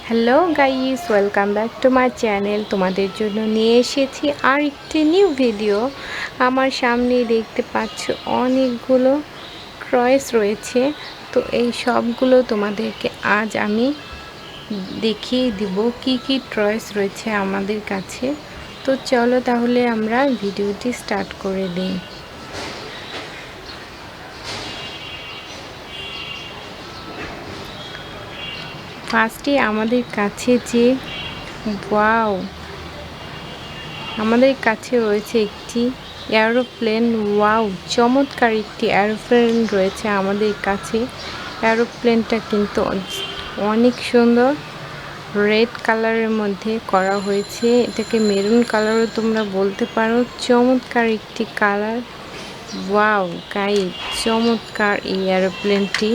Hello guys, welcome back to my channel. তোমাদের জন্য নিয়ে এসেছি আর একটি নিউ ভিডিও। আমার সামনে দেখতে পাচ্ছ অনেকগুলো টয়েস রয়েছে। তো এই সবগুলো তোমাদেরকে আজ আমি দেখিয়ে দিব কি কি টয়েস রয়েছে আমাদের কাছে। তো চলো তাহলে আমরা ভিডিওটি স্টার্ট করে দিই। ফার্স্টে আমাদের কাছে যে আমাদের কাছে রয়েছে একটি এরোপ্লেন। চমৎকার একটি এরোপ্লেন রয়েছে আমাদের কাছে। এরোপ্লেনটা কিন্তু অনেক সুন্দর, রেড কালারের মধ্যে করা হয়েছে। এটাকে মেরুন কালারও তোমরা বলতে পারো। চমৎকার একটি কালার। গাইস, চমৎকার এই এরোপ্লেনটি।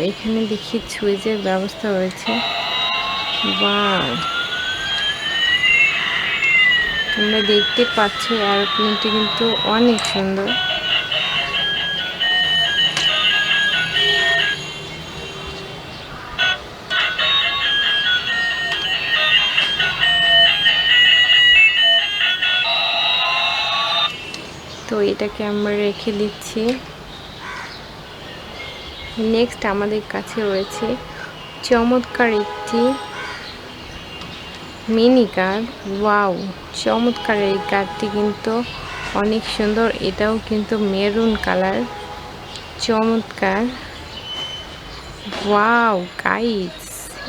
এখানে দেখি সুইচের ব্যবস্থা রয়েছে। তোমরা দেখতে পাচ্ছ এরোপ্লেনটি কিন্তু অনেক সুন্দর। তো এটাকে আমরা রেখে দিচ্ছি। নেক্সট আমাদের কাছে রয়েছে চমৎকার একটি মিনি কার। চমৎকার এই কারটি কিন্তু অনেক সুন্দর। এটাও কিন্তু মেরুন কালার। চমৎকার। গাইস,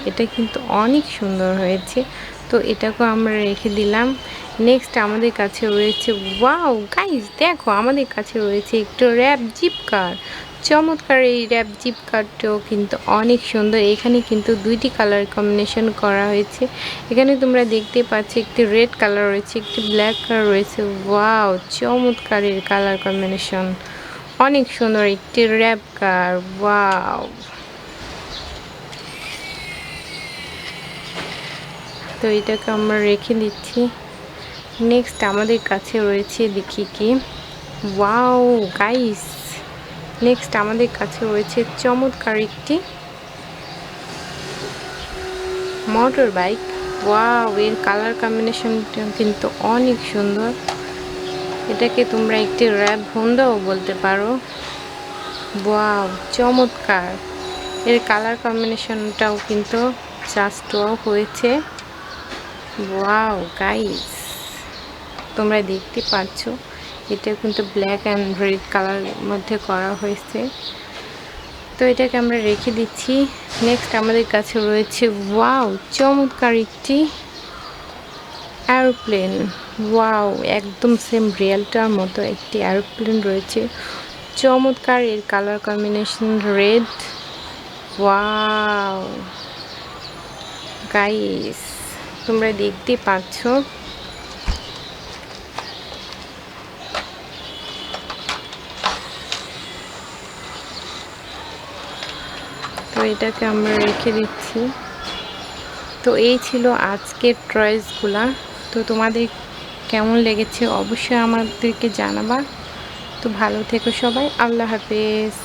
এটা কিন্তু অনেক সুন্দর হয়েছে। তো এটাকেও আমরা রেখে দিলাম। নেক্সট আমাদের কাছে রয়েছে গাইস, দেখো আমাদের কাছে রয়েছে একটু র্যাব জিপ কার। চমৎকার এই র্যাব জিপ কারটাও কিন্তু অনেক সুন্দর। এখানে কিন্তু দুইটি কালার কম্বিনেশন করা হয়েছে। এখানে তোমরা দেখতে পাচ্ছ একটি রেড কালার রয়েছে, একটি ব্ল্যাক কালার রয়েছে। চমৎকার এর কালার কম্বিনেশন অনেক সুন্দর একটি র্যাব কার। তো এটাকে আমরা রেখে দিচ্ছি। নেক্সট আমাদের কাছে রয়েছে, দেখি কি, গাইস, নেক্সট আমাদের কাছে রয়েছে চমৎকার একটি মোটর বাইক। এর কালার কম্বিনেশনটা কিন্তু অনেক সুন্দর। এটাকে তোমরা একটি র্যাব হোন্ডাও বলতে পারো। চমৎকার এর কালার কম্বিনেশনটাও কিন্তু জাস্ট হয়েছে। গাইস, তোমরা দেখতে পাচ্ছ এটা কিন্তু ব্ল্যাক অ্যান্ড রেড কালার মধ্যে করা হয়েছে। তো এটাকে আমরা রেখে দিচ্ছি। নেক্সট আমাদের কাছে রয়েছে চমৎকার একটি এরোপ্লেন। একদম সেম রিয়েলটার মতো একটি এরোপ্লেন রয়েছে। চমৎকার এর কালার কম্বিনেশন রেড। গাইস, তোমরা দেখতে পাচ্ছ। তো এটাকে আমরা রেখে দিচ্ছি। তো এই ছিল আজকের টয়েসগুলা। তো তোমাদের কেমন লেগেছে অবশ্যই আমাদেরকে জানাবা। তো ভালো থেকো সবাই। আল্লাহ হাফেজ।